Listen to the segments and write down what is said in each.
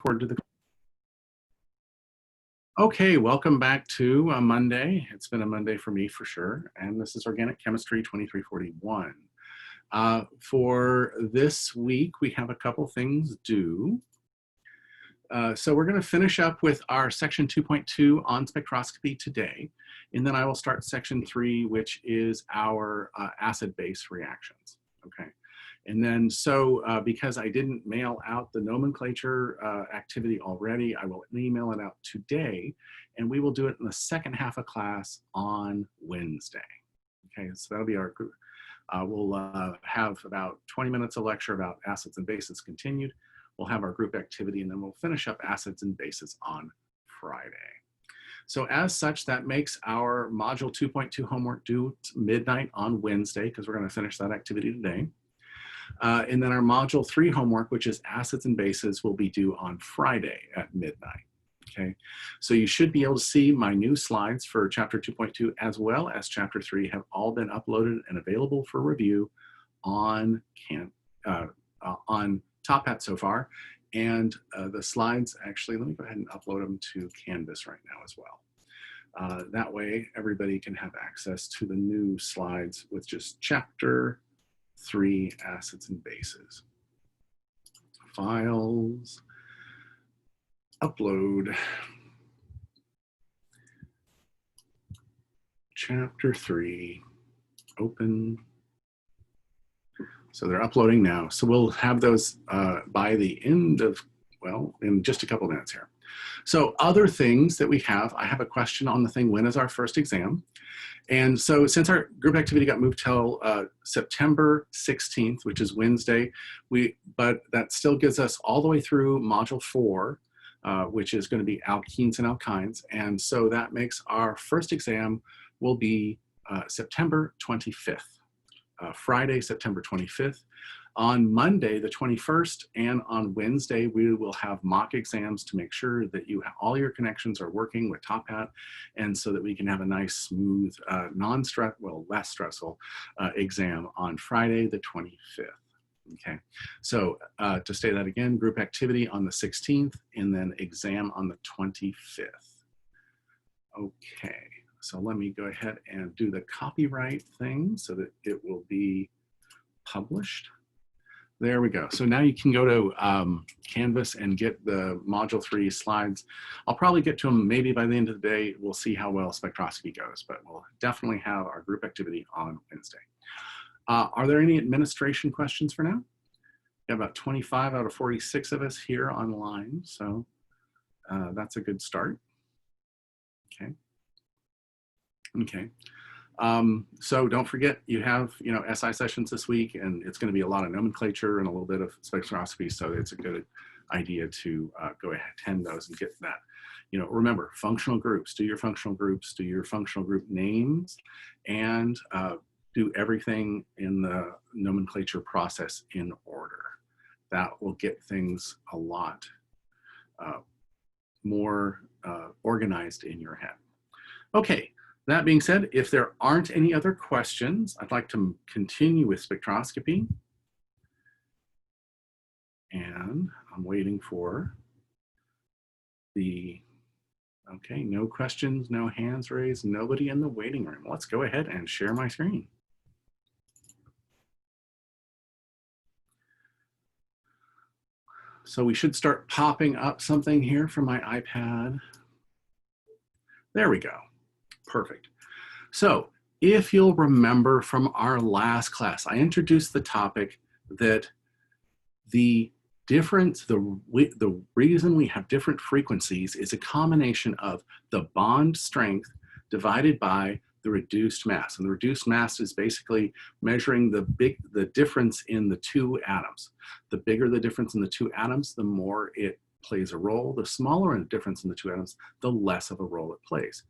Forward to the. Okay, welcome back to Monday. It's been a Monday for me for sure, and this is Organic Chemistry 2341. For this week, we have a couple things due. So we're going to finish up with our section 2.2 on spectroscopy today, and then I will start section 3, which is our acid-base reactions. Okay. And then because I didn't mail out the nomenclature activity already, I will email it out today, and we will do it in the second half of class on Wednesday. Okay, so that'll be our group. We'll have about 20 minutes of lecture about acids and bases continued. We'll have our group activity, and then we'll finish up acids and bases on Friday. So as such, that makes our module 2.2 homework due midnight on Wednesday, because we're going to finish that activity today. And then our module 3 homework, which is acids and bases, will be due on Friday at midnight. Okay, so you should be able to see my new slides for chapter 2.2 as well as chapter 3 have all been uploaded and available for review on Top Hat so far. And the slides, actually, let me go ahead and upload them to Canvas right now as well. That way, everybody can have access to the new slides with just chapter 3 acids and bases. Files, upload, chapter 3, open. So they're uploading now. So we'll have those by the end of, well, in just a couple minutes here. So other things that we have, I have a question on the thing, when is our first exam? And so since our group activity got moved till September 16th, which is Wednesday, but that still gives us all the way through module 4, which is going to be alkenes and alkynes. And so that makes our first exam will be September 25th, Friday, September 25th. On Monday, the 21st, and on Wednesday, we will have mock exams to make sure that all your connections are working with Top Hat, and so that we can have a nice, smooth, less stressful exam on Friday, the 25th. Okay, so to say that again, group activity on the 16th, and then exam on the 25th. Okay, so let me go ahead and do the copyright thing so that it will be published. There we go. So now you can go to Canvas and get the module 3 slides. I'll probably get to them maybe by the end of the day. We'll see how well spectroscopy goes, but we'll definitely have our group activity on Wednesday. Are there any administration questions for now? We have about 25 out of 46 of us here online, so that's a good start. Okay. Okay. So don't forget, you have, SI sessions this week, and it's going to be a lot of nomenclature and a little bit of spectroscopy. So it's a good idea to go ahead, attend those and get that. Remember, functional groups, do your functional groups, do your functional group names, and do everything in the nomenclature process in order. That will get things a lot more organized in your head. Okay. That being said, if there aren't any other questions, I'd like to continue with spectroscopy. And I'm waiting for okay, no questions, no hands raised, nobody in the waiting room. Let's go ahead and share my screen. So we should start popping up something here from my iPad. There we go. Perfect. So if you'll remember from our last class, I introduced the topic that the reason we have different frequencies is a combination of the bond strength divided by the reduced mass. And the reduced mass is basically measuring the difference in the two atoms. The bigger the difference in the two atoms, the more it plays a role. The smaller the difference in the two atoms, the less of a role it plays.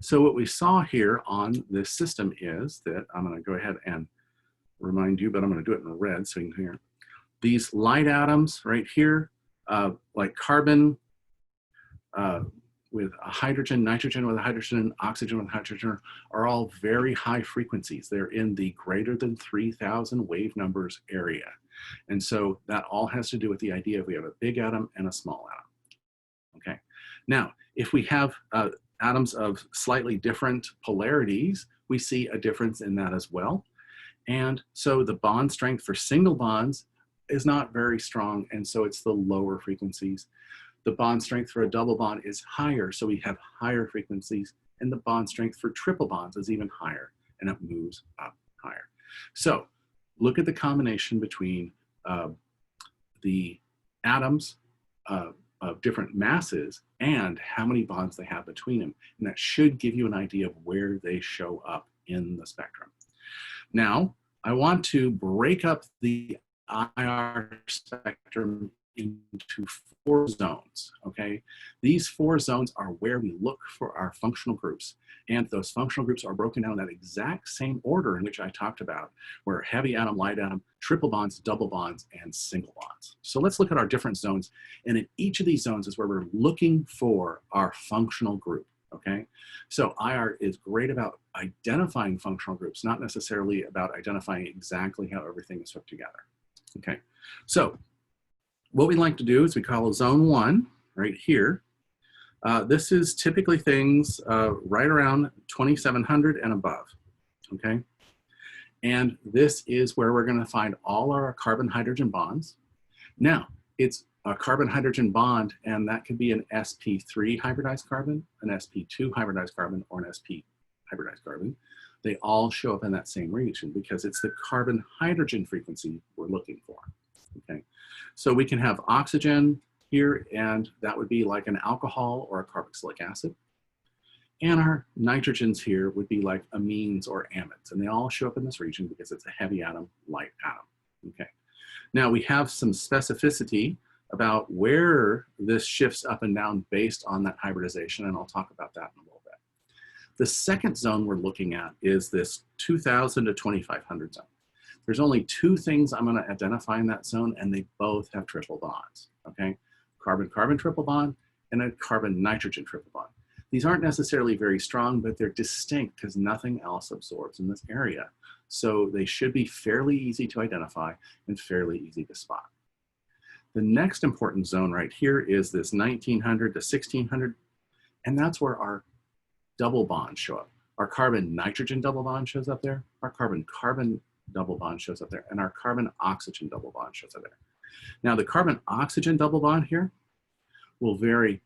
So what we saw here on this system is that, I'm going to go ahead and remind you, but I'm going to do it in red so you can hear. These light atoms right here, like carbon with a hydrogen, nitrogen with a hydrogen, oxygen with a hydrogen, are all very high frequencies. They're in the greater than 3,000 wave numbers area. And so that all has to do with the idea of we have a big atom and a small atom. Now, if we have atoms of slightly different polarities, we see a difference in that as well. And so the bond strength for single bonds is not very strong, and so it's the lower frequencies. The bond strength for a double bond is higher, so we have higher frequencies, and the bond strength for triple bonds is even higher, and it moves up higher. So look at the combination between the atoms of different masses and how many bonds they have between them. And that should give you an idea of where they show up in the spectrum. Now, I want to break up the IR spectrum into 4 zones, okay? These 4 zones are where we look for our functional groups. And those functional groups are broken down in that exact same order in which I talked about, where heavy atom, light atom, triple bonds, double bonds, and single bonds. So let's look at our different zones. And in each of these zones is where we're looking for our functional group, okay? So IR is great about identifying functional groups, not necessarily about identifying exactly how everything is hooked together, okay? So what we like to do is we call zone 1 right here. This is typically things right around 2700 and above, okay? And this is where we're gonna find all our carbon-hydrogen bonds. Now, it's a carbon-hydrogen bond, and that could be an sp3 hybridized carbon, an sp2 hybridized carbon, or an sp hybridized carbon. They all show up in that same region because it's the carbon-hydrogen frequency we're looking for, okay? So we can have oxygen here, and that would be like an alcohol or a carboxylic acid. And our nitrogens here would be like amines or amides, and they all show up in this region because it's a heavy atom, light atom, okay? Now we have some specificity about where this shifts up and down based on that hybridization, and I'll talk about that in a little bit. The second zone we're looking at is this 2000 to 2500 zone. There's only 2 things I'm going to identify in that zone, and they both have triple bonds, okay? Carbon-carbon triple bond and a carbon-nitrogen triple bond. These aren't necessarily very strong, but they're distinct because nothing else absorbs in this area. So they should be fairly easy to identify and fairly easy to spot. The next important zone right here is this 1900 to 1600, and that's where our double bonds show up. Our carbon-nitrogen double bond shows up there, our carbon-carbon double bond shows up there, and our carbon-oxygen double bond shows up there. Now the carbon-oxygen double bond here will vary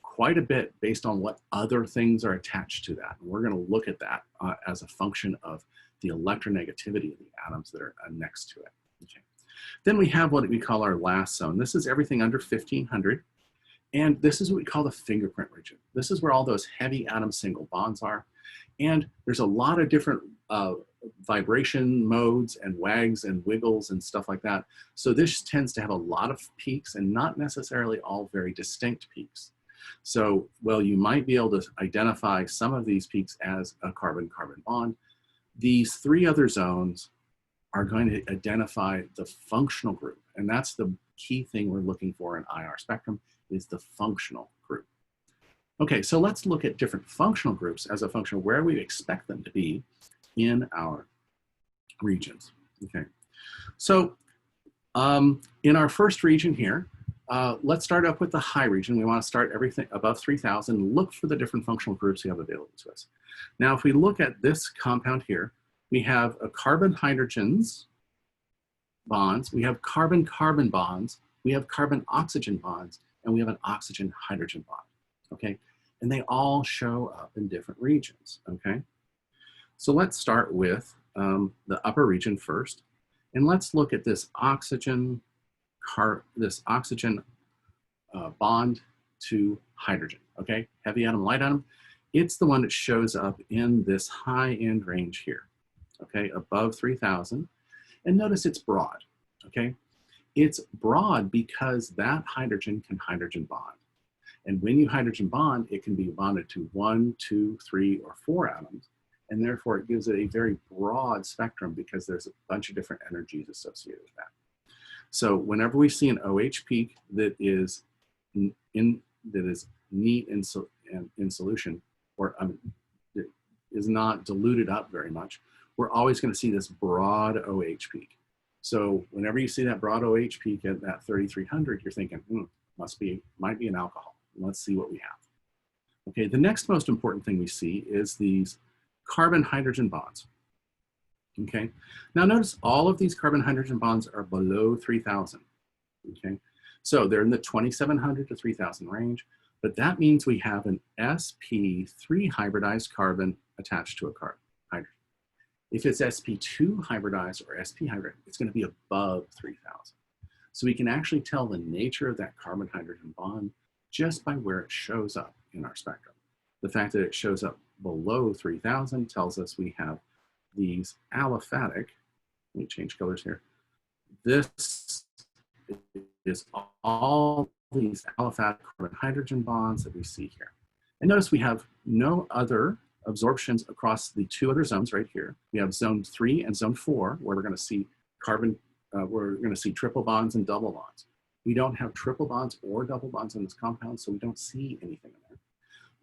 quite a bit based on what other things are attached to that. And we're going to look at that as a function of the electronegativity of the atoms that are next to it. Okay. Then we have what we call our last zone. This is everything under 1500. And this is what we call the fingerprint region. This is where all those heavy atom single bonds are. And there's a lot of different vibration modes and wags and wiggles and stuff like that. So this tends to have a lot of peaks and not necessarily all very distinct peaks. So, well, you might be able to identify some of these peaks as a carbon-carbon bond. These 3 other zones are going to identify the functional group. And that's the key thing we're looking for in IR spectrum, is the functional group. Okay, so let's look at different functional groups as a function of where we expect them to be in our regions. Okay, so in our first region here, let's start up with the high region. We want to start everything above 3000, look for the different functional groups we have available to us. Now, if we look at this compound here, we have a carbon-hydrogens bonds, we have carbon-carbon bonds, we have carbon-oxygen bonds, and we have an oxygen-hydrogen bond, okay? And they all show up in different regions, okay? So let's start with the upper region first, and let's look at this oxygen bond to hydrogen, okay? Heavy atom, light atom. It's the one that shows up in this high end range here, okay? Above 3000. And notice it's broad, okay? It's broad because that hydrogen can hydrogen bond. And when you hydrogen bond, it can be bonded to 1, 2, 3, or 4 atoms. And therefore it gives it a very broad spectrum because there's a bunch of different energies associated with that. So whenever we see an OH peak that is neat in solution, or is not diluted up very much, we're always going to see this broad OH peak. So whenever you see that broad OH peak at that 3300, you're thinking, might be an alcohol. Let's see what we have. Okay, the next most important thing we see is these carbon-hydrogen bonds. Okay, now notice all of these carbon-hydrogen bonds are below 3,000. Okay, so they're in the 2,700 to 3,000 range, but that means we have an sp3 hybridized carbon attached to a hydrogen. If it's sp2 hybridized or sp hybrid, it's going to be above 3,000. So we can actually tell the nature of that carbon-hydrogen bond just by where it shows up in our spectrum. The fact that it shows up below 3,000 tells us we have these aliphatic, let me change colors here. This is all these aliphatic carbon-hydrogen bonds that we see here. And notice we have no other absorptions across the two other zones right here. We have zone 3 and zone 4, where we're going to see we're going to see triple bonds and double bonds. We don't have triple bonds or double bonds in this compound, so we don't see anything in there.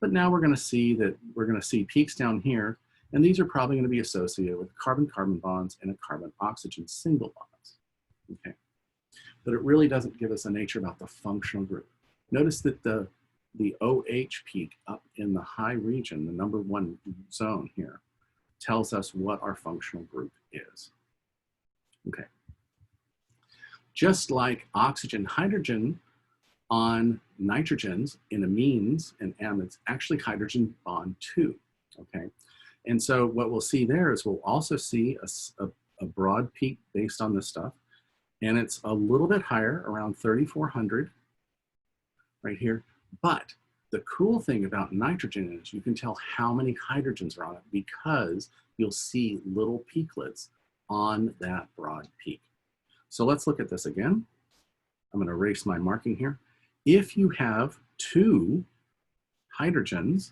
But now we're going to see peaks down here, and these are probably going to be associated with carbon-carbon bonds and a carbon-oxygen single bonds. Okay, but it really doesn't give us a nature about the functional group. Notice that the OH peak up in the high region, the number 1 zone here, tells us what our functional group is. Okay. Just like oxygen, hydrogen on nitrogens in amines and amides actually hydrogen bond 2, okay? And so what we'll see there is we'll also see a broad peak based on this stuff, and it's a little bit higher, around 3,400 right here. But the cool thing about nitrogen is you can tell how many hydrogens are on it because you'll see little peaklets on that broad peak. So let's look at this again. I'm going to erase my marking here. If you have 2 hydrogens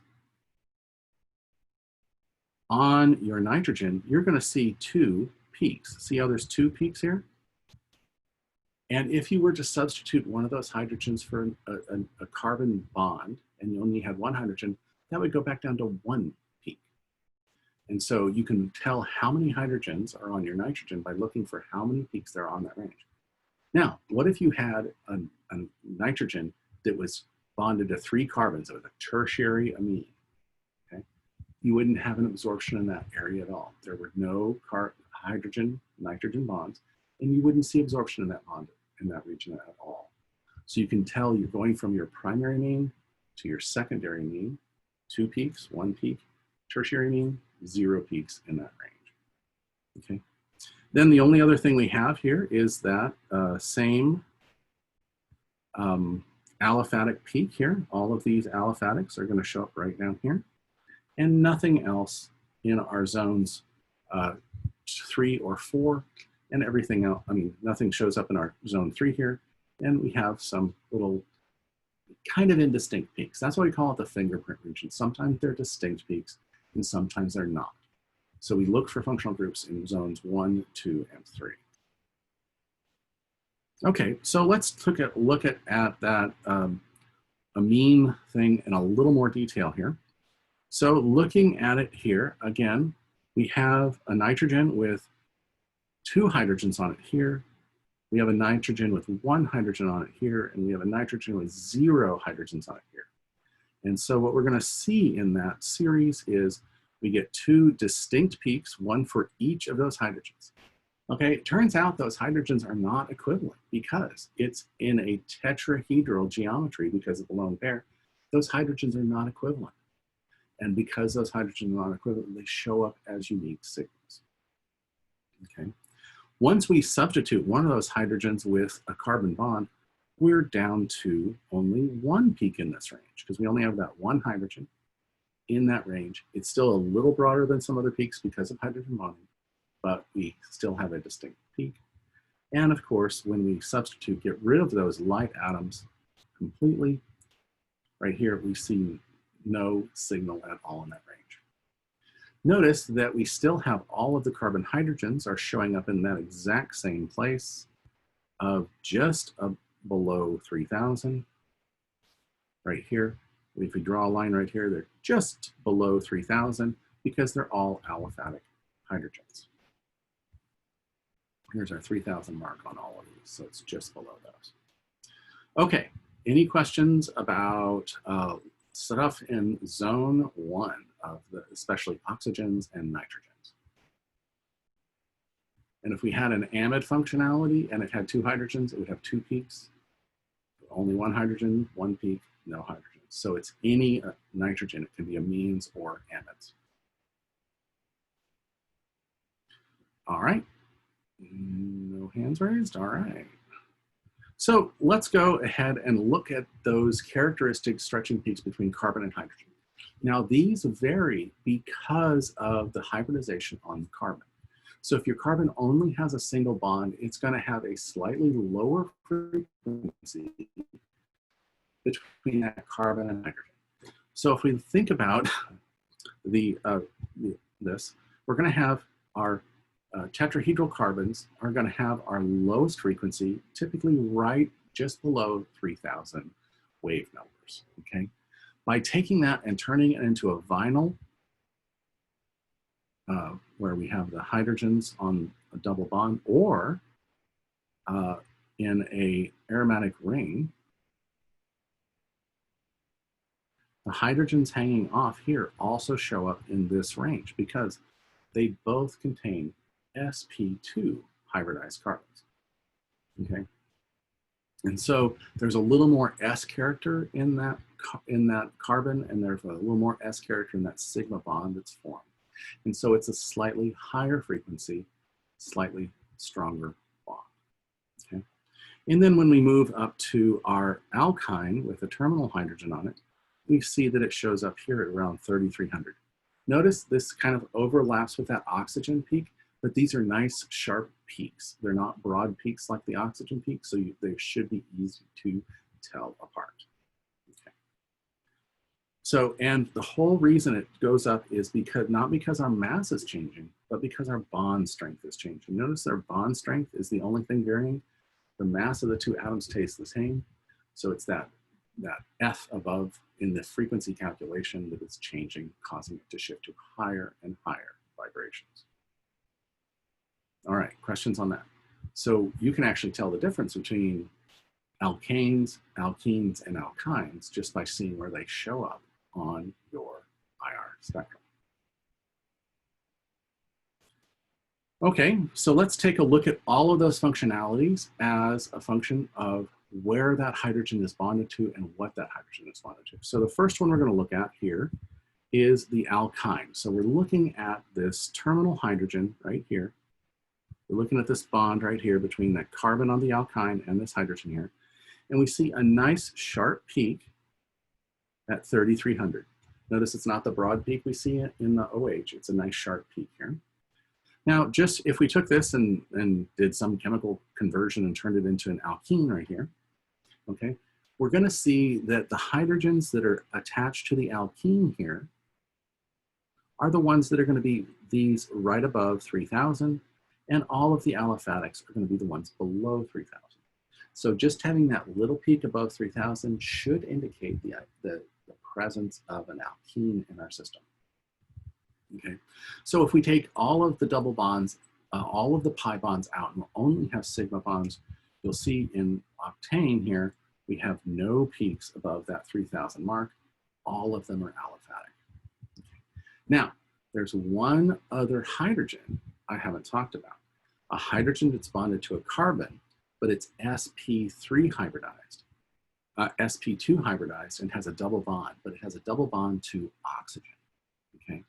on your nitrogen, you're going to see 2 peaks. See how there's 2 peaks here? And if you were to substitute one of those hydrogens for a carbon bond, and you only had 1 hydrogen, that would go back down to 1 peak. And so you can tell how many hydrogens are on your nitrogen by looking for how many peaks there are on that range. Now, what if you had a nitrogen that was bonded to 3 carbons with a tertiary amine? Okay, you wouldn't have an absorption in that area at all. There were no hydrogen-nitrogen bonds, and you wouldn't see absorption in that bond in that region at all. So you can tell you're going from your primary amine to your secondary amine, 2 peaks, 1 peak, tertiary amine, 0 peaks in that range. Okay. Then the only other thing we have here is that same aliphatic peak here. All of these aliphatics are going to show up right down here, and nothing else in our zones 3 or 4, and everything else. I mean, nothing shows up in our zone 3 here, and we have some little kind of indistinct peaks. That's why we call it the fingerprint region. Sometimes they're distinct peaks, and sometimes they're not. So we look for functional groups in zones 1, 2, and 3. Okay, so let's look at that amine thing in a little more detail here. So looking at it here, again, we have a nitrogen with 2 hydrogens on it here. We have a nitrogen with 1 hydrogen on it here, and we have a nitrogen with 0 hydrogens on it here. And so what we're going to see in that series is we get 2 distinct peaks, 1 for each of those hydrogens. Okay, it turns out those hydrogens are not equivalent because it's in a tetrahedral geometry because of the lone pair. Those hydrogens are not equivalent. And because those hydrogens are not equivalent, they show up as unique signals. Okay. Once we substitute one of those hydrogens with a carbon bond, we're down to only 1 peak in this range because we only have that 1 hydrogen in that range. It's still a little broader than some other peaks because of hydrogen bonding, but we still have a distinct peak. And of course, when we substitute, get rid of those light atoms completely, right here, we see no signal at all in that range. Notice that we still have all of the carbon hydrogens are showing up in that exact same place of just below 3,000 right here. If we draw a line right here, they're just below 3,000 because they're all aliphatic hydrogens. Here's our 3,000 mark on all of these, so it's just below those. Okay, Any questions about stuff in zone 1 of the, especially oxygens and nitrogens? And if we had an amide functionality and it had 2 hydrogens, it would have 2 peaks. Only 1 hydrogen, 1 peak, no hydrogen. So it's any nitrogen. It can be amines or amides. All right. No hands raised. All right. So let's go ahead and look at those characteristic stretching peaks between carbon and hydrogen. Now these vary because of the hybridization on the carbon. So if your carbon only has a single bond, it's going to have a slightly lower frequency between that carbon and hydrogen. So if we think about this, we're going to have our tetrahedral carbons are going to have our lowest frequency, typically right just below 3,000 wave numbers, okay? By taking that and turning it into a vinyl, where we have the hydrogens on a double bond, or in a aromatic ring, the hydrogens hanging off here also show up in this range because they both contain sp2 hybridized carbons, okay? And so there's a little more S character in that carbon, and there's a little more S character in that sigma bond that's formed. And so it's a slightly higher frequency, slightly stronger bond, okay? And then when we move up to our alkyne with a terminal hydrogen on it, we see that it shows up here at around 3,300. Notice this kind of overlaps with that oxygen peak, but these are nice sharp peaks. They're not broad peaks like the oxygen peak, so they should be easy to tell apart. Okay. So, and the whole reason it goes up is because, not because our mass is changing, but because our bond strength is changing. Notice our bond strength is the only thing varying. The mass of the 2 atoms stays the same. So it's that F above in the frequency calculation that is changing, causing it to shift to higher and higher vibrations. All right, questions on that? So you can actually tell the difference between alkanes, alkenes, and alkynes just by seeing where they show up on your IR spectrum. Okay, so let's take a look at all of those functionalities as a function of where that hydrogen is bonded to and what that hydrogen is bonded to. So the first one we're going to look at here is the alkyne. So we're looking at this terminal hydrogen right here. We're looking at this bond right here between that carbon on the alkyne and this hydrogen here. And we see a nice sharp peak at 3,300. Notice it's not the broad peak we see in the OH. It's a nice sharp peak here. Now, just if we took this and did some chemical conversion and turned it into an alkene right here, okay, we're going to see that the hydrogens that are attached to the alkene here are the ones that are going to be these right above 3,000, and all of the aliphatics are going to be the ones below 3,000. So just having that little peak above 3,000 should indicate the presence of an alkene in our system. Okay, so if we take all of the double bonds, all of the pi bonds out and we'll only have sigma bonds, you'll see in octane here, we have no peaks above that 3,000 mark. All of them are aliphatic. Okay. Now, there's one other hydrogen I haven't talked about. A hydrogen that's bonded to a carbon, but it's sp3 hybridized, sp2 hybridized and has a double bond, but it has a double bond to oxygen, okay?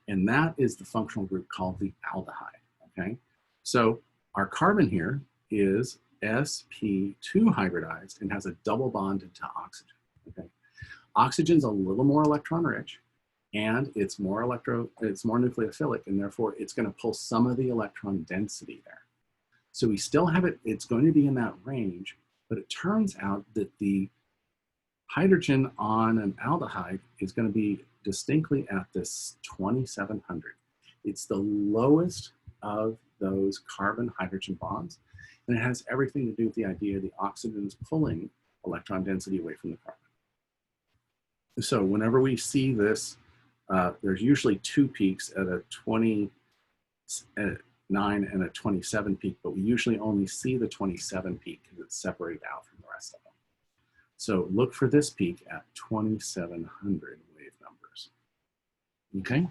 And that is the functional group called the aldehyde, okay? So our carbon here is sp2 hybridized and has a double bond to oxygen, okay? Oxygen's a little more electron rich and it's more nucleophilic, and therefore it's gonna pull some of the electron density there. So we still have it, it's going to be in that range, but it turns out that the hydrogen on an aldehyde is going to be distinctly at this 2,700. It's the lowest of those carbon-hydrogen bonds, and it has everything to do with the idea the oxygen is pulling electron density away from the carbon. So whenever we see this, there's usually 2 peaks at a 29 and a 27 peak, but we usually only see the 27 peak because it's separated out from the rest of them. So look for this peak at 2700 wave numbers. Okay,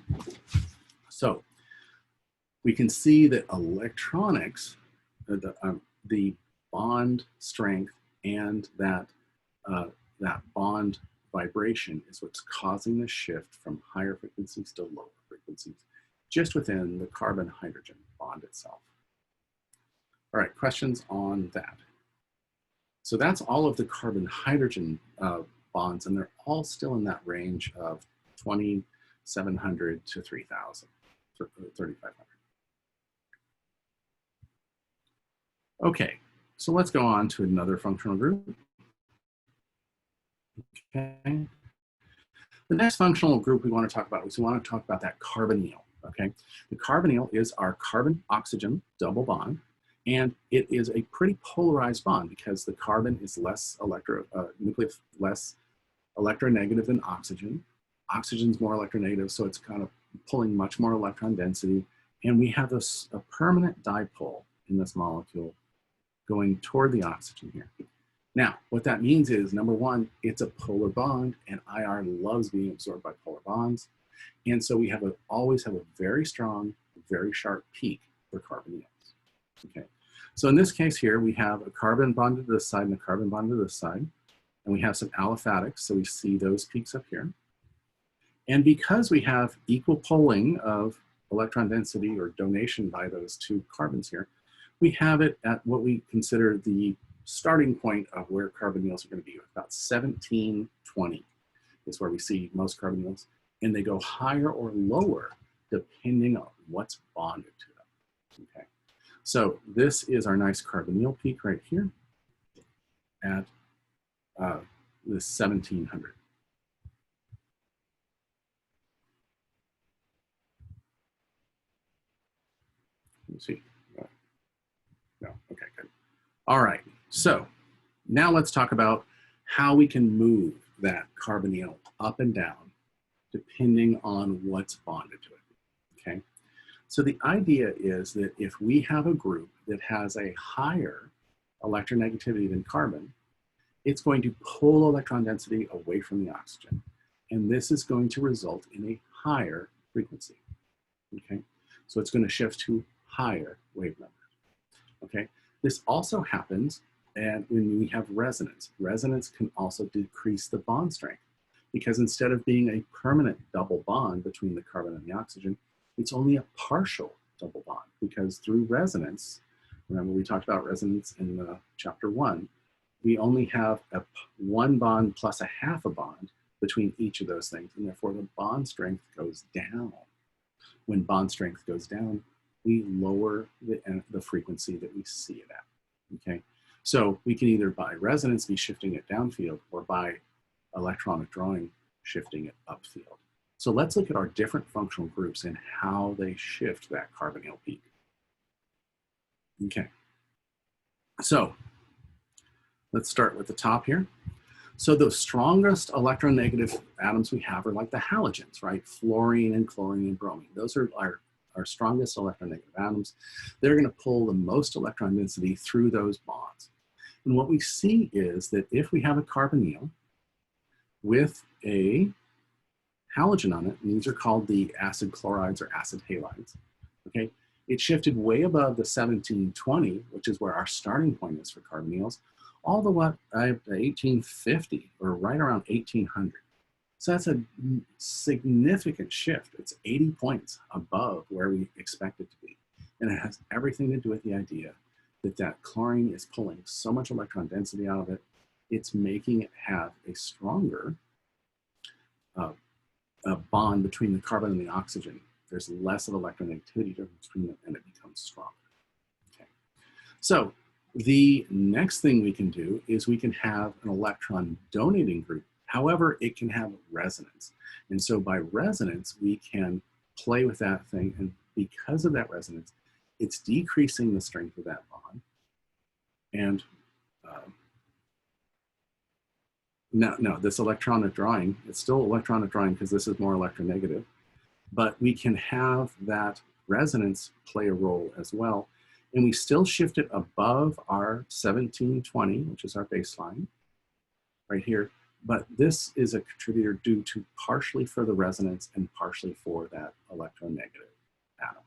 so we can see that electronics, the bond strength and that bond vibration is what's causing the shift from higher frequencies to lower frequencies, just within the carbon-hydrogen bond itself. All right, questions on that? So that's all of the carbon-hydrogen bonds, and they're all still in that range of 2,700 to 3,000, 3,500. Okay, so let's go on to another functional group. Okay. The next functional group we want to talk about is we want to talk about that carbonyl. Okay, the carbonyl is our carbon-oxygen double bond, and it is a pretty polarized bond because the carbon is less less electronegative than oxygen. Oxygen's more electronegative, so it's kind of pulling much more electron density, and we have a permanent dipole in this molecule going toward the oxygen here. Now, what that means is, number one, it's a polar bond, and IR loves being absorbed by polar bonds. And so we always have a very strong, very sharp peak for carbonyls. Okay, so in this case here, we have a carbon bond to this side and a carbon bond to this side, and we have some aliphatics, so we see those peaks up here. And because we have equal poling of electron density or donation by those two carbons here, we have it at what we consider the starting point of where carbonyls are going to be. About 1720 is where we see most carbonyls, and they go higher or lower depending on what's bonded to them. Okay, so this is our nice carbonyl peak right here at this 1700. Let's see. No, okay, good. All right, so now let's talk about how we can move that carbonyl up and down depending on what's bonded to it, okay? So the idea is that if we have a group that has a higher electronegativity than carbon, it's going to pull electron density away from the oxygen, and this is going to result in a higher frequency, okay? So it's going to shift to higher wave numbers, okay? This also happens and when we have resonance. Resonance can also decrease the bond strength because instead of being a permanent double bond between the carbon and the oxygen, it's only a partial double bond because through resonance, remember we talked about resonance in chapter 1, we only have one bond plus a half a bond between each of those things, and therefore the bond strength goes down. When bond strength goes down, we lower the frequency that we see it at, okay? So we can either by resonance be shifting it downfield or by electronic drawing shifting it upfield. So let's look at our different functional groups and how they shift that carbonyl peak. Okay, so let's start with the top here. So the strongest electronegative atoms we have are like the halogens, right? Fluorine and chlorine and bromine. Those are our strongest electronegative atoms. They're going to pull the most electron density through those bonds. And what we see is that if we have a carbonyl with a halogen on it, and these are called the acid chlorides or acid halides, okay? It shifted way above the 1720, which is where our starting point is for carbonyls, all the way up to 1850 or right around 1800. So that's a significant shift. It's 80 points above where we expect it to be. And it has everything to do with the idea that that chlorine is pulling so much electron density out of it, it's making it have a stronger bond between the carbon and the oxygen. There's less of electronegativity difference between them and it becomes stronger. Okay. So the next thing we can do is we can have an electron donating group. However, it can have resonance. And so by resonance, we can play with that thing. And because of that resonance, it's decreasing the strength of that bond. And no, this electronic drawing, it's still electronic drawing because this is more electronegative, but we can have that resonance play a role as well. And we still shift it above our 1720, which is our baseline. right here. But this is a contributor due to partially for the resonance and partially for that electronegative atom.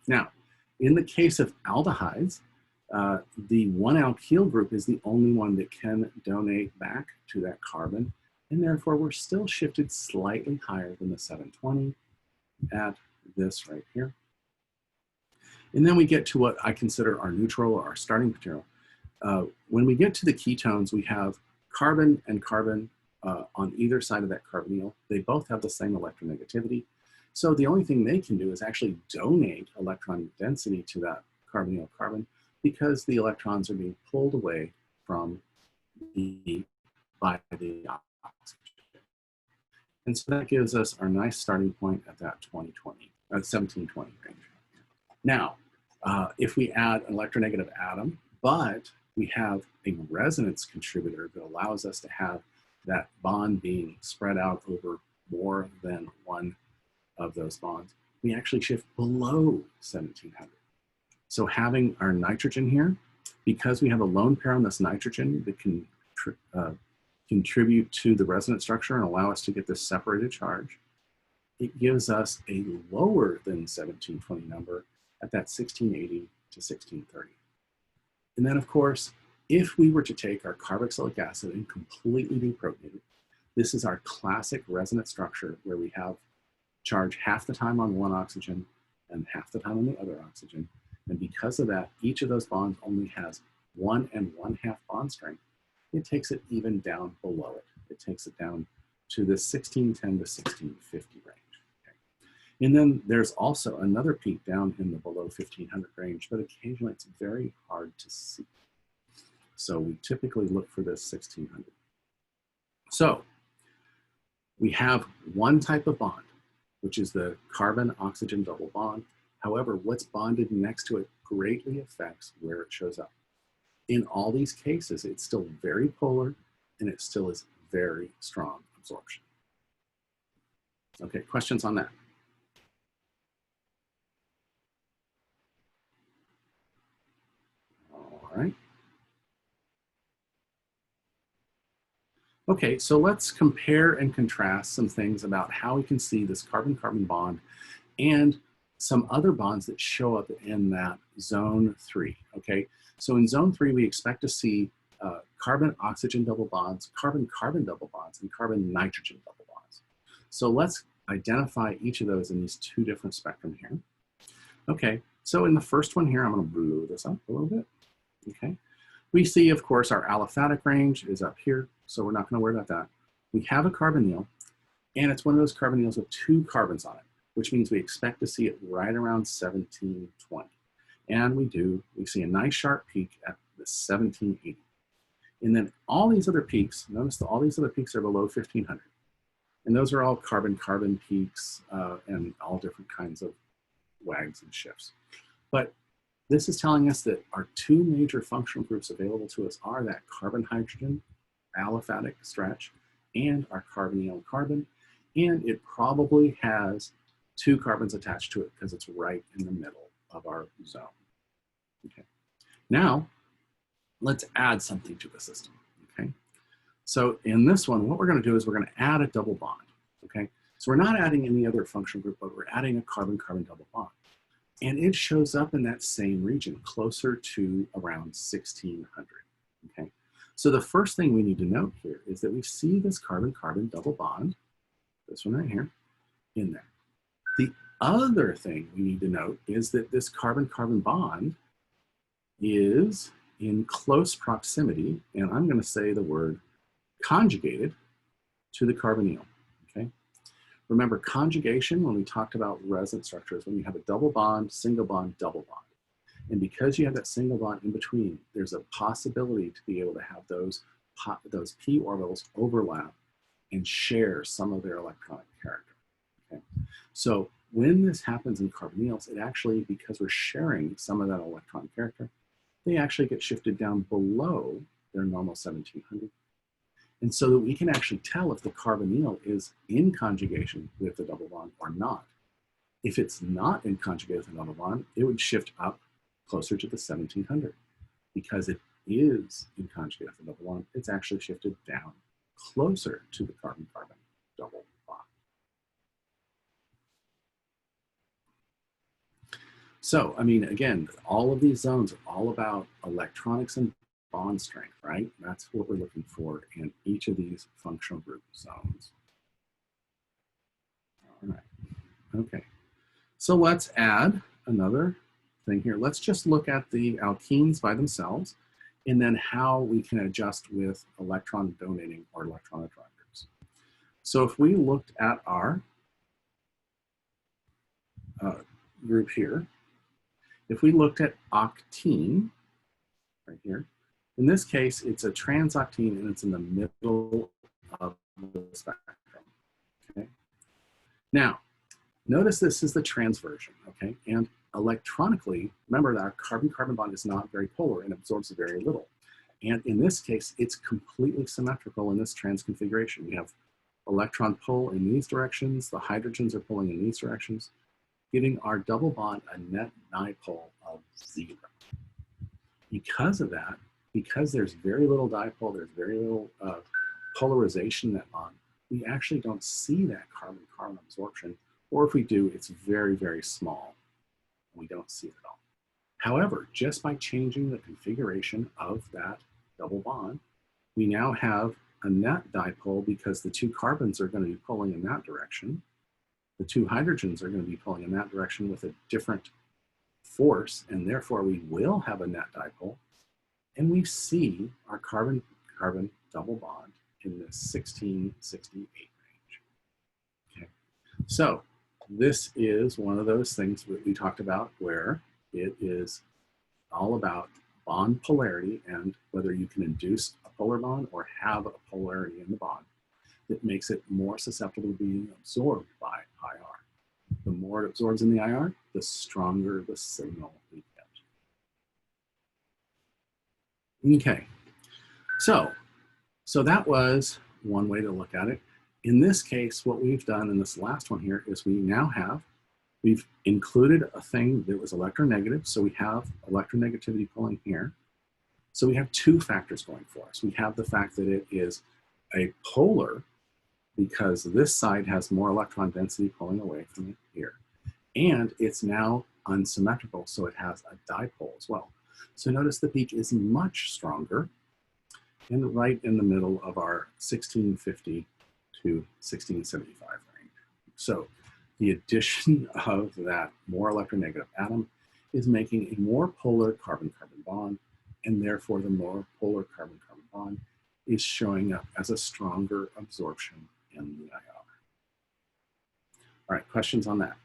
Now, in the case of aldehydes, the 1-alkyl group is the only one that can donate back to that carbon, and therefore we're still shifted slightly higher than the 720 at this right here. And then we get to what I consider our neutral or our starting material. When we get to the ketones, we have carbon and carbon on either side of that carbonyl. They both have the same electronegativity. So the only thing they can do is actually donate electron density to that carbonyl carbon because the electrons are being pulled away from by the oxygen. And so that gives us our nice starting point at that 1720 range. Now, if we add an electronegative atom, but we have a resonance contributor that allows us to have that bond being spread out over more than one of those bonds, we actually shift below 1700. So having our nitrogen here, because we have a lone pair on this nitrogen that can contribute to the resonance structure and allow us to get this separated charge, it gives us a lower than 1720 number at that 1680 to 1630. And then of course, if we were to take our carboxylic acid and completely deprotonate it, this is our classic resonance structure where we have charge half the time on one oxygen and half the time on the other oxygen. And because of that, each of those bonds only has 1 1/2 bond strength. It takes it even down below it. It takes it down to the 1610 to 1650 range. Okay. And then there's also another peak down in the below 1500 range, but occasionally it's very hard to see. So we typically look for this 1600. So we have one type of bond, which is the carbon-oxygen double bond. However, what's bonded next to it greatly affects where it shows up. In all these cases, it's still very polar and it still is very strong absorption. Okay, questions on that? All right. Okay, so let's compare and contrast some things about how we can see this carbon-carbon bond and some other bonds that show up in that zone 3, okay? So in zone 3, we expect to see carbon-oxygen double bonds, carbon-carbon double bonds, and carbon-nitrogen double bonds. So let's identify each of those in these two different spectrum here. Okay, so in the first one here, I'm gonna blow this up a little bit, okay? We see, of course, our aliphatic range is up here, so we're not going to worry about that. We have a carbonyl, and it's one of those carbonyls with 2 carbons on it, which means we expect to see it right around 1720. And we see a nice sharp peak at the 1780. And then all these other peaks, notice that all these other peaks are below 1500. And those are all carbon-carbon peaks and all different kinds of wags and shifts. But this is telling us that our 2 major functional groups available to us are that carbon-hydrogen aliphatic stretch and our carbonyl carbon, and it probably has 2 carbons attached to it because it's right in the middle of our zone. Okay. Now, let's add something to the system, okay? So in this one, what we're gonna do is we're gonna add a double bond, okay? So we're not adding any other functional group, but we're adding a carbon-carbon double bond. And it shows up in that same region, closer to around 1600, okay? So the first thing we need to note here is that we see this carbon-carbon double bond, this one right here, in there. The other thing we need to note is that this carbon-carbon bond is in close proximity, and I'm gonna say the word conjugated to the carbonyl, okay? Remember, conjugation, when we talked about resonance structures, when you have a double bond, single bond, double bond. And because you have that single bond in between, there's a possibility to be able to have those p orbitals overlap and share some of their electronic character, okay? So when this happens in carbonyls, it actually, because we're sharing some of that electron character, they actually get shifted down below their normal 1700. And so that we can actually tell if the carbonyl is in conjugation with the double bond or not. If it's not in conjugation with the double bond, it would shift up closer to the 1700 because it is in conjugate with the double bond, it's actually shifted down closer to the carbon-carbon double bond. So, I mean, again, all of these zones are all about electronics and bond strength, right? That's what we're looking for in each of these functional group zones. All right, okay. So let's add another thing here. Let's just look at the alkenes by themselves and then how we can adjust with electron donating or electron-neutron groups. So if we looked at our group here, if we looked at octene, right here, in this case, it's a transoctene and it's in the middle of the spectrum, okay? Now, notice this is the trans version, okay? And electronically, remember that our carbon-carbon bond is not very polar and absorbs very little. And in this case, it's completely symmetrical in this trans configuration. We have electron pull in these directions, the hydrogens are pulling in these directions, giving our double bond a net dipole of 0. Because of that, because there's very little dipole, there's very little polarization in that bond, we actually don't see that carbon-carbon absorption, or if we do, it's very, very small. We don't see it at all. However, just by changing the configuration of that double bond, we now have a net dipole because the two carbons are going to be pulling in that direction. The two hydrogens are going to be pulling in that direction with a different force, and therefore we will have a net dipole. And we see our carbon-carbon double bond in this 1668 range. Okay, so this is one of those things that we talked about where it is all about bond polarity and whether you can induce a polar bond or have a polarity in the bond that makes it more susceptible to being absorbed by IR. The more it absorbs in the IR, the stronger the signal we get. Okay, so that was one way to look at it. In this case, what we've done in this last one here is we've included a thing that was electronegative. So we have electronegativity pulling here. So we have two factors going for us. We have the fact that it is a polar because this side has more electron density pulling away from it here. And it's now unsymmetrical, so it has a dipole as well. So notice the peak is much stronger and right in the middle of our 1650 to 1675 range. So the addition of that more electronegative atom is making a more polar carbon-carbon bond, and therefore the more polar carbon-carbon bond is showing up as a stronger absorption in the IR. All right, questions on that?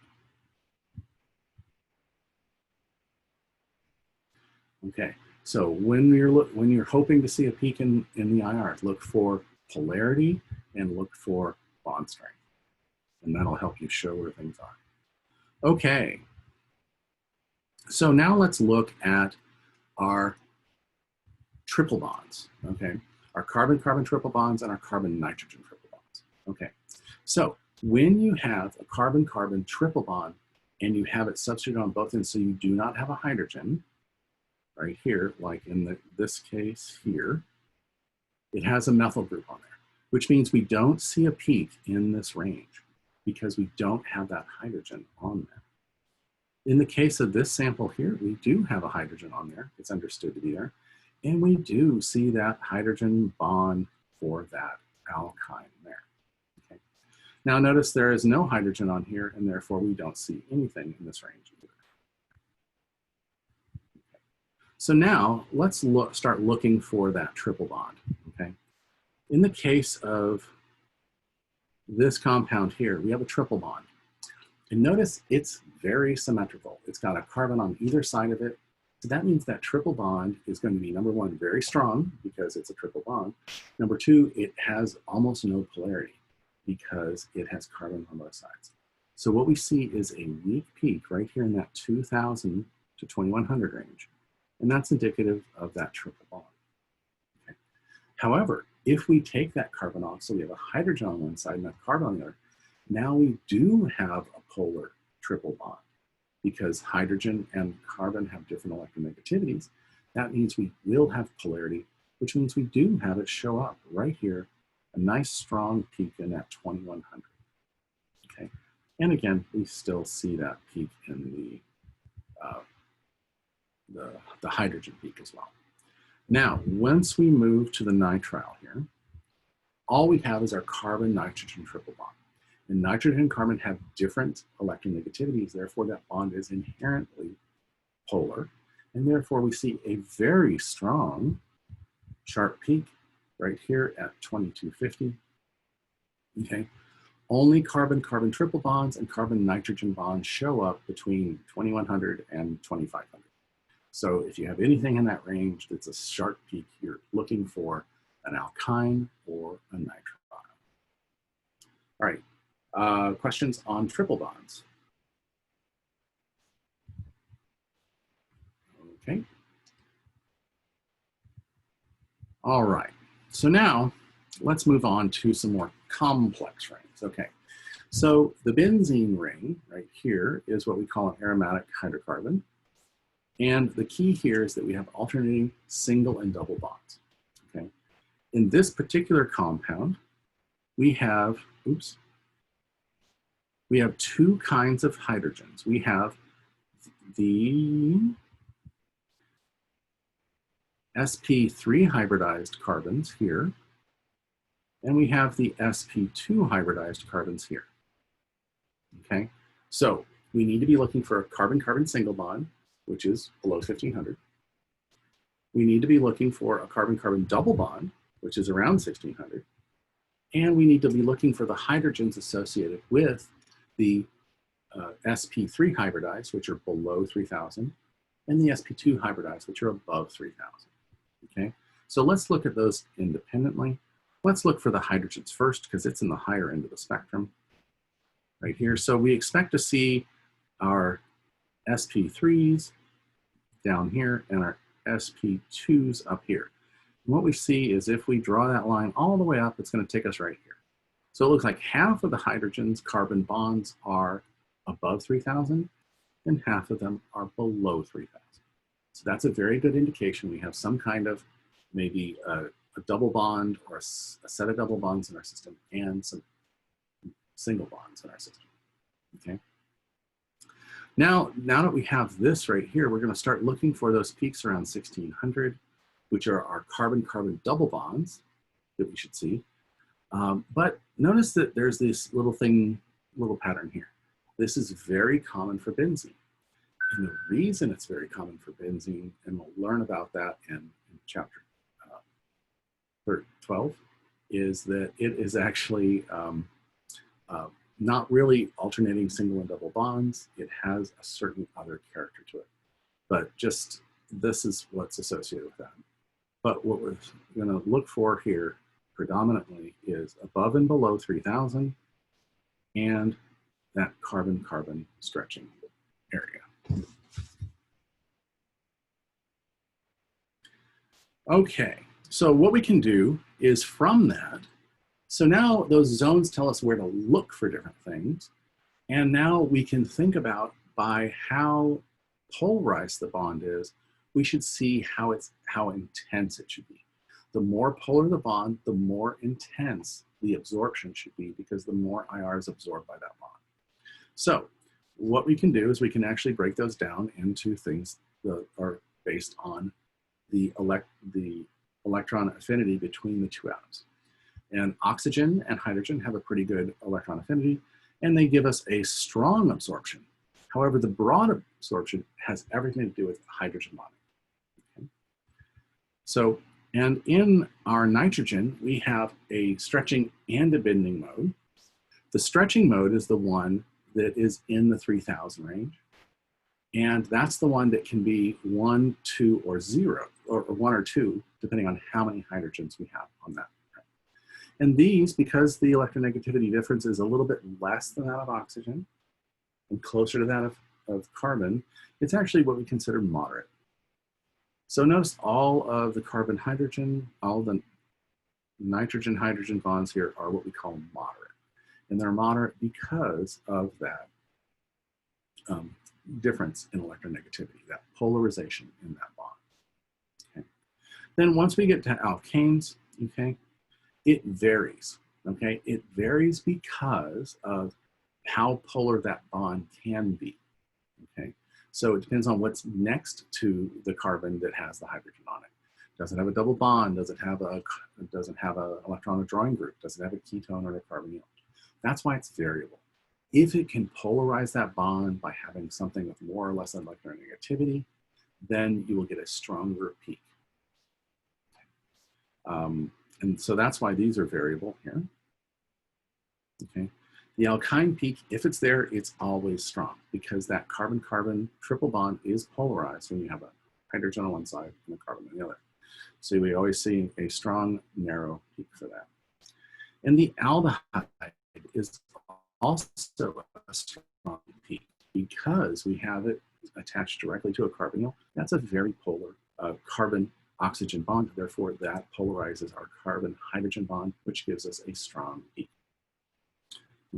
Okay, so when you're hoping to see a peak in the IR, look for polarity and look for bond strength, and that'll help you show where things are. Okay, so now let's look at our triple bonds, okay? Our carbon-carbon triple bonds and our carbon-nitrogen triple bonds, okay? So when you have a carbon-carbon triple bond and you have it substituted on both ends, so you do not have a hydrogen, right here, like in this case here, it has a methyl group on there, which means we don't see a peak in this range because we don't have that hydrogen on there. In the case of this sample here, we do have a hydrogen on there. It's understood to be there. And we do see that hydrogen bond for that alkyne there. Okay. Now notice there is no hydrogen on here, and therefore we don't see anything in this range either. Okay. So now let's start looking for that triple bond. Okay. In the case of this compound here, we have a triple bond. And notice it's very symmetrical. It's got a carbon on either side of it. So that means that triple bond is going to be, number one, very strong because it's a triple bond. Number two, it has almost no polarity because it has carbon on both sides. So what we see is a weak peak right here in that 2000 to 2100 range. And that's indicative of that triple bond. Okay. However, if we take that carbon off, so we have a hydrogen on one side and a carbon on the other, now we do have a polar triple bond because hydrogen and carbon have different electronegativities. that means we will have polarity, which means we do have it show up right here, a nice strong peak in that 2100. Okay, and again, we still see that peak in the hydrogen peak as well. Now, once we move to the nitrile here, all we have is our carbon-nitrogen triple bond. And nitrogen and carbon have different electronegativities, therefore that bond is inherently polar, and therefore we see a very strong sharp peak right here at 2250. Okay, only carbon-carbon triple bonds and carbon-nitrogen bonds show up between 2100 and 2500. So if you have anything in that range that's a sharp peak, you're looking for an alkyne or a nitrile. All right, questions on triple bonds? Okay. All right, so now let's move on to some more complex rings. Okay, so the benzene ring right here is what we call an aromatic hydrocarbon. And the key here is that we have alternating single and double bonds. Okay, in this particular compound, we have, we have two kinds of hydrogens. We have the sp3 hybridized carbons here, and we have the sp2 hybridized carbons here. Okay, so we need to be looking for a carbon-carbon single bond, which is below 1500. We need to be looking for a carbon-carbon double bond, which is around 1600. And we need to be looking for the hydrogens associated with the sp3 hybridized, which are below 3000, and the sp2 hybridized, which are above 3000. Okay, so let's look at those independently. Let's look for the hydrogens first, because it's in the higher end of the spectrum right here. So we expect to see our sp3s down here and our sp2s up here. And what we see is if we draw that line all the way up, it's going to take us right here. So it looks like half of the hydrogens carbon bonds are above 3000 and half of them are below 3000. So that's a very good indication we have some kind of maybe a double bond or a set of double bonds in our system and some single bonds in our system. Okay. Now that we have this right here, we're going to start looking for those peaks around 1600, which are our carbon-carbon double bonds that we should see. But notice that there's this little pattern here. This is very common for benzene. And the reason it's very common for benzene, and we'll learn about that in chapter 12, is that it is actually not really alternating single and double bonds. It has a certain other character to it. But just this is what's associated with that. But what we're going to look for here predominantly is above and below 3000 and that carbon-carbon stretching area. Okay, so what we can do is from that, so now those zones tell us where to look for different things. And now we can think about by how polarized the bond is, we should see how intense it should be. The more polar the bond, the more intense the absorption should be, because the more IR is absorbed by that bond. So what we can do is we can actually break those down into things that are based on the electron affinity between the two atoms. And oxygen and hydrogen have a pretty good electron affinity, and they give us a strong absorption. However, the broad absorption has everything to do with hydrogen bonding. Okay. So, and in our nitrogen, we have a stretching and a bending mode. The stretching mode is the one that is in the 3000 range. And that's the one that can be 1, 2, or 0, or 1 or 2, depending on how many hydrogens we have on that. And these, because the electronegativity difference is a little bit less than that of oxygen and closer to that of carbon, it's actually what we consider moderate. So notice all of the carbon-hydrogen, all the nitrogen-hydrogen bonds here are what we call moderate. And they're moderate because of that difference in electronegativity, that polarization in that bond. Then once we get to alkanes, okay, it varies, okay? It varies because of how polar that bond can be, okay? So it depends on what's next to the carbon that has the hydrogen on it. Does it have a double bond? Does it have an electron withdrawing group? Does it have a ketone or a carbonyl? That's why it's variable. If it can polarize that bond by having something with more or less electronegativity, then you will get a stronger peak. And so that's why these are variable here. Okay. The alkyne peak, if it's there, it's always strong because that carbon-carbon triple bond is polarized when you have a hydrogen on one side and a carbon on the other. So we always see a strong, narrow peak for that. And the aldehyde is also a strong peak because we have it attached directly to a carbonyl. That's a very polar carbon-oxygen bond. Therefore, that polarizes our carbon-hydrogen bond, which gives us a strong peak.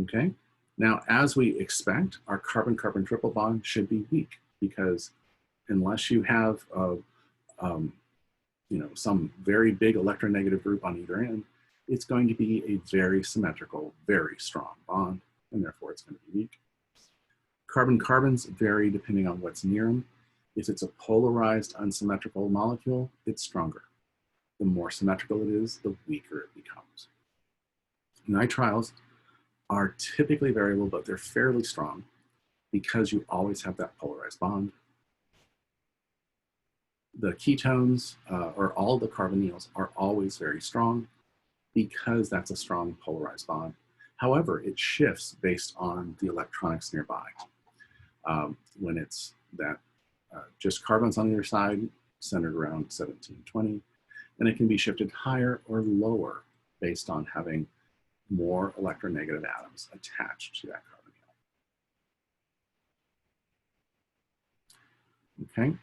Okay. Now, as we expect, our carbon-carbon triple bond should be weak because unless you have some very big electronegative group on either end, it's going to be a very symmetrical, very strong bond, and therefore it's going to be weak. Carbon-carbons vary depending on what's near them. If it's a polarized, unsymmetrical molecule, it's stronger. The more symmetrical it is, the weaker it becomes. Nitriles are typically variable, but they're fairly strong because you always have that polarized bond. The ketones, or all the carbonyls, are always very strong because that's a strong polarized bond. However, it shifts based on the electronics nearby. When it's that just carbons on either side, centered around 1720, and it can be shifted higher or lower based on having more electronegative atoms attached to that carbonyl. Okay.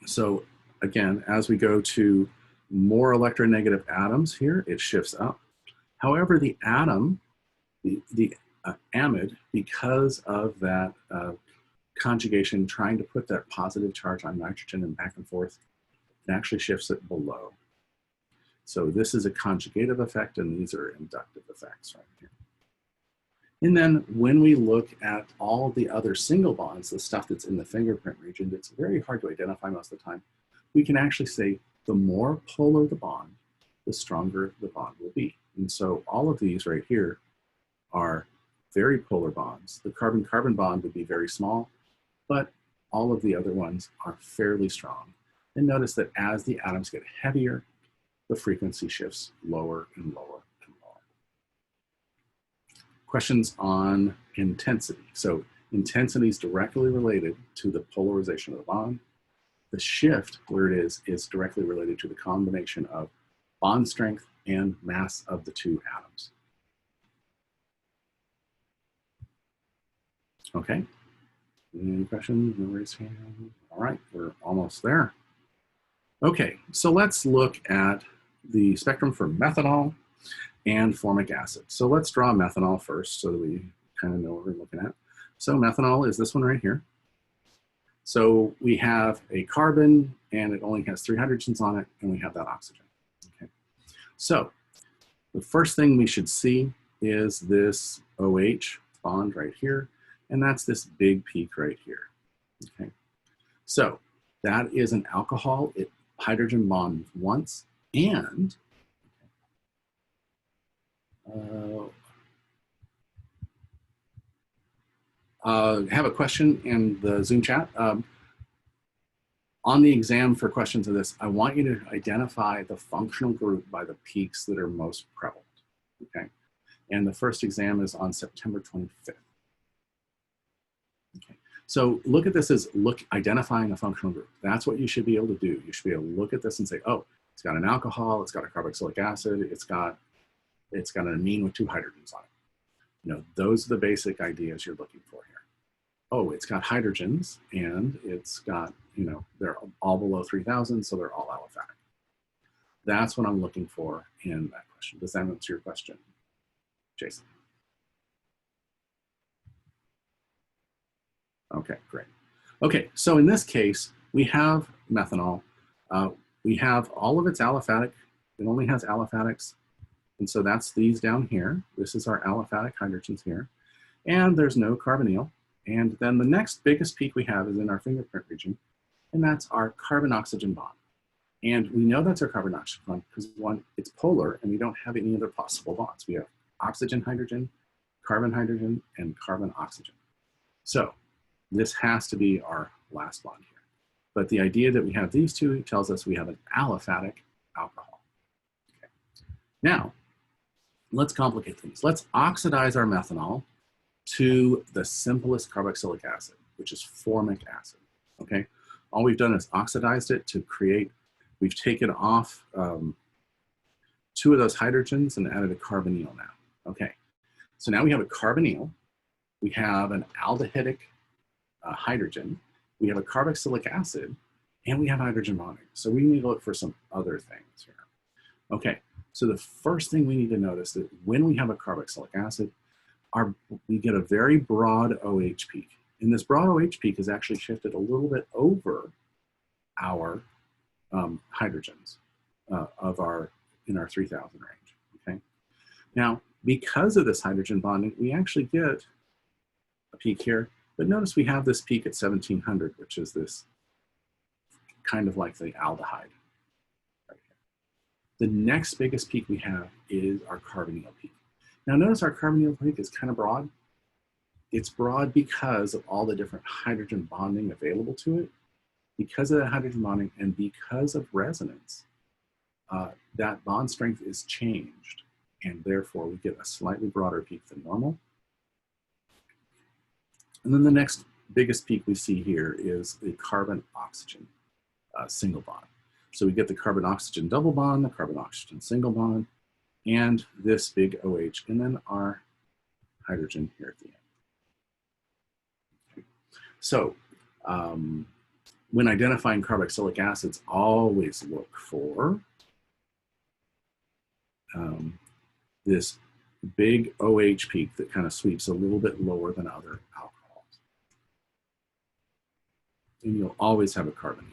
So again, as we go to more electronegative atoms here, it shifts up. However, the atom, the amide, because of that conjugation trying to put that positive charge on nitrogen and back and forth, it actually shifts it below. So this is a conjugative effect, and these are inductive effects right here. And then when we look at all the other single bonds, the stuff that's in the fingerprint region, that's very hard to identify most of the time, we can actually say the more polar the bond, the stronger the bond will be. And so all of these right here are very polar bonds. The carbon-carbon bond would be very small, but all of the other ones are fairly strong. And notice that as the atoms get heavier, the frequency shifts lower and lower and lower. Questions on intensity. So intensity is directly related to the polarization of the bond. The shift, where it is directly related to the combination of bond strength and mass of the two atoms. Okay. Any questions? No raise hand. All right, we're almost there. Okay, so let's look at the spectrum for methanol and formic acid. So let's draw methanol first so that we kind of know what we're looking at. So methanol is this one right here. So we have a carbon and it only has 3 hydrogens on it, and we have that oxygen. Okay. So the first thing we should see is this OH bond right here, and that's this big peak right here. Okay. So that is an alcohol. It hydrogen bonds once, and have a question in the Zoom chat. On the exam for questions of this, I want you to identify the functional group by the peaks that are most prevalent, okay? And the first exam is on September 25th. Okay, so look at this as identifying a functional group. That's what you should be able to do. You should be able to look at this and say, oh, it's got an alcohol, it's got a carboxylic acid, it's got an amine with 2 hydrogens on it. You know, those are the basic ideas you're looking for here. Oh, it's got hydrogens, and it's got, you know, they're all below 3,000, so they're all aliphatic. That's what I'm looking for in that question. Does that answer your question, Jason? Okay, great. Okay, so in this case, we have methanol. we have all of its aliphatic. It only has aliphatics. And so that's these down here. This is our aliphatic hydrogens here. And there's no carbonyl. And then the next biggest peak we have is in our fingerprint region, and that's our carbon-oxygen bond. And we know that's our carbon-oxygen bond because one, it's polar, and we don't have any other possible bonds. We have oxygen-hydrogen, carbon-hydrogen, and carbon-oxygen. So this has to be our last bond here. But the idea that we have these two tells us we have an aliphatic alcohol. Okay. Now, let's complicate things. Let's oxidize our methanol to the simplest carboxylic acid, which is formic acid, okay? All we've done is oxidized it to create, we've taken off 2 of those hydrogens and added a carbonyl now, okay? So now we have a carbonyl, we have an aldehydic hydrogen, we have a carboxylic acid, and we have hydrogen bonding. So we need to look for some other things here. Okay, so the first thing we need to notice that when we have a carboxylic acid, we get a very broad OH peak. And this broad OH peak is actually shifted a little bit over our hydrogens in our 3000 range, okay? Now, because of this hydrogen bonding, we actually get a peak here, but notice we have this peak at 1700, which is this kind of like the aldehyde right here. The next biggest peak we have is our carbonyl peak. Now notice our carbonyl peak is kind of broad. It's broad because of all the different hydrogen bonding available to it. Because of the hydrogen bonding and because of resonance, that bond strength is changed, and therefore we get a slightly broader peak than normal. And then the next biggest peak we see here is the carbon-oxygen single bond. So we get the carbon-oxygen double bond, the carbon-oxygen single bond, and this big OH, and then our hydrogen here at the end. Okay. So when identifying carboxylic acids, always look for this big OH peak that kind of sweeps a little bit lower than other alcohols. And you'll always have a carbonyl.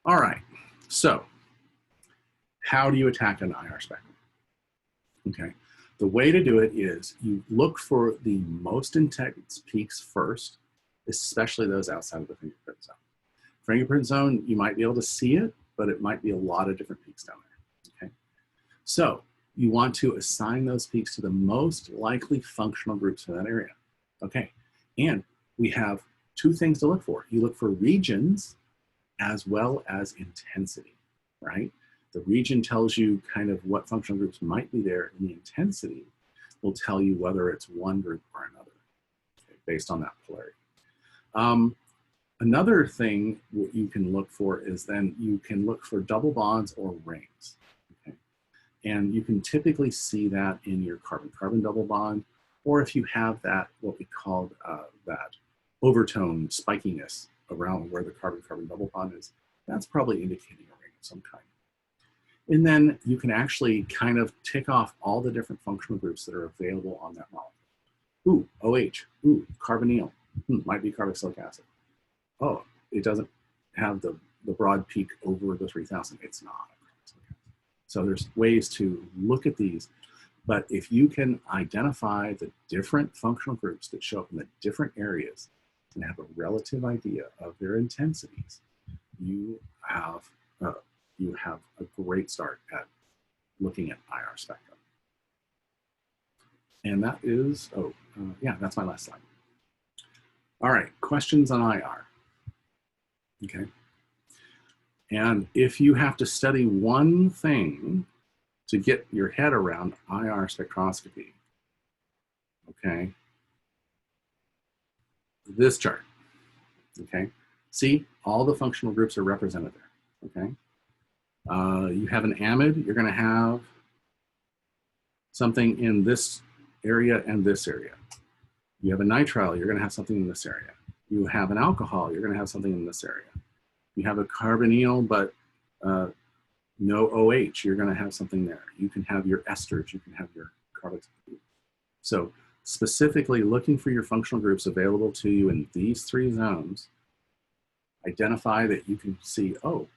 All right, so how do you attack an IR spectrum? Okay, the way to do it is you look for the most intense peaks first, especially those outside of the fingerprint zone. Fingerprint zone, you might be able to see it, but it might be a lot of different peaks down there, okay? So you want to assign those peaks to the most likely functional groups in that area, okay? And we have 2 things to look for. You look for regions as well as intensity, right? The region tells you kind of what functional groups might be there, and the intensity will tell you whether it's one group or another, okay, based on that polarity. Another thing what you can look for is then you can look for double bonds or rings, okay? And you can typically see that in your carbon-carbon double bond, or if you have that, what we call that overtone spikiness around where the carbon-carbon double bond is, that's probably indicating a ring of some kind. And then you can actually kind of tick off all the different functional groups that are available on that molecule. Ooh, OH, ooh, carbonyl, might be carboxylic acid. Oh, it doesn't have the broad peak over the 3000, it's not. So there's ways to look at these, but if you can identify the different functional groups that show up in the different areas and have a relative idea of their intensities, you have a great start at looking at IR spectrum. And that is, yeah, that's my last slide. All right, questions on IR. Okay. And if you have to study one thing to get your head around IR spectroscopy, okay, this chart, okay, see, all the functional groups are represented there, okay. You have an amide, you're going to have something in this area and this area. You have a nitrile, you're going to have something in this area. You have an alcohol, you're going to have something in this area. You have a carbonyl, but no OH, you're going to have something there. You can have your esters, you can have your carboxyl. So specifically looking for your functional groups available to you in these 3 zones Identify that you can see, oh,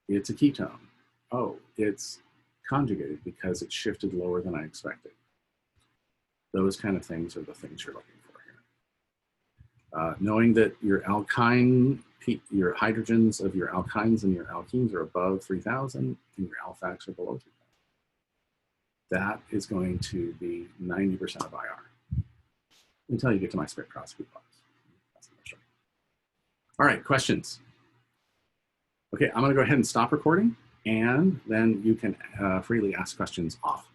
it's a ketone. Oh, it's conjugated because it shifted lower than I expected. Those kind of things are the things you're looking for here. Knowing that your your hydrogens of your alkynes and your alkenes are above 3,000 and your alphax are below 3,000. That is going to be 90% of IR until you get to my spectroscopy box. All right, questions? Okay, I'm going to go ahead and stop recording, and then you can freely ask questions off